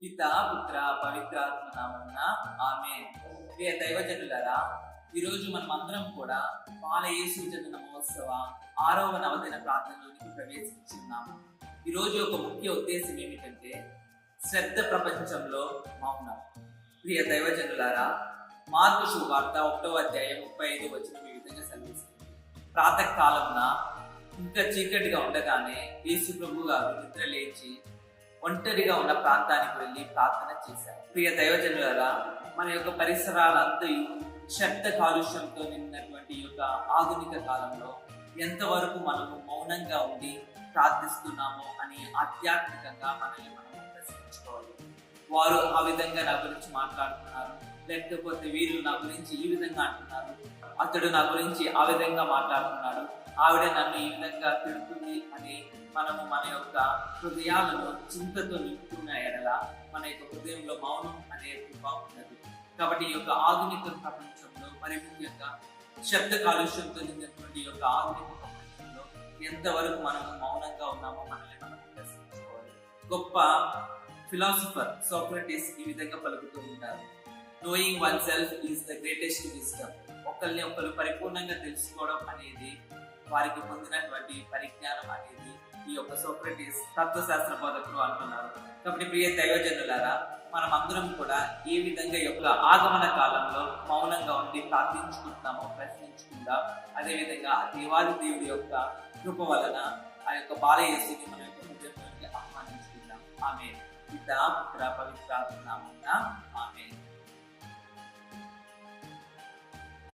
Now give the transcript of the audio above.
పితా పుత్ర పవిత్రాత్మ నామమున ఆమేన్. ప్రియ దైవజనులారా, ఈరోజు మనం అందరం కూడా బాల యేసు జనన మహోత్సవ 6వ నవదిన ప్రార్థనలోనికి ప్రవేశించున్నాము. ఈరోజు ఒక ముఖ్య ఉద్దేశం ఏమిటంటే శ్రద్ధ ప్రపంచంలో మౌనం. ప్రియ దైవజనులారా, మార్కు శుభవార్త 1వ అధ్యాయం 35వ వచనం ఈ విధంగా సెలవిస్తుంది. ప్రాతకాలమున ఇంకా చీకటిగా ఉండగానే యేసు ప్రభు గారు నిద్ర లేచి ఒంటరిగా ఉన్న ప్రాంతానికి వెళ్ళి ప్రార్థన చేశారు. ప్రియ దైవజనులారా, మన యొక్క పరిసరాలంతయు శబ్ద కాలుష్యంతో నిన్నటువంటి యొక్క ఆధునిక కాలంలో ఎంతవరకు మనము మౌనంగా ఉండి ప్రార్థిస్తున్నామో అని ఆధ్యాత్మికంగా మనల్ని మనం ప్రశ్నించుకోవాలి. వారు ఆ విధంగా నా గురించి మాట్లాడుతున్నారు, లేకపోతే వీరు నా గురించి ఈ విధంగా అంటున్నారు, అతడు నా గురించి ఆ విధంగా మాట్లాడుతున్నాడు, ఆవిడ నన్ను ఈ విధంగా తిడుతుంది అని మనము మన యొక్క హృదయాలను చింతతో నింపుతున్న ఎడల మన యొక్క హృదయంలో మౌనం అనే కృప ఉన్నది. కాబట్టి ఈ యొక్క ఆధునిక ప్రపంచంలో, మరి ముఖ్యంగా శబ్ద కాలుష్యంతో నిండినటువంటి యొక్క ఆధునిక ప్రపంచంలో ఎంతవరకు మనము మౌనంగా ఉన్నామో మనల్ని మనం ప్రశ్నించుకోవాలి. గొప్ప ఫిలాసఫర్ సోక్రటీస్ ఈ విధంగా పలుకుతూ ఉంటారు, knowing one self is the greatest wisdom. ఒకరిని ఒకరు పరిపూర్ణంగా తెలుసుకోవడం అనేది, వారికి పొందినటువంటి పరిజ్ఞానం అనేది ఈ యొక్క సోక్రటీస్ తత్వశాస్త్ర బోధకులు అంటున్నారు. కాబట్టి ప్రియ దైవజనులారా, మనం అందరం కూడా ఏ విధంగా యొక్క ఆగమన కాలంలో మౌనంగా ఉండి ప్రార్థించుకుంటున్నామో ప్రశ్నించుకుందాం. అదేవిధంగా ఆ దేవాది దేవుడి యొక్క కృప వలన ఆ యొక్క బాల యేసుని మన యొక్క హృదయంలోకి ఆహ్వానించుకుందాం. ఆమేన్. పితా పుత్ర పవిత్రాత్మ నామమున ఆమేన్.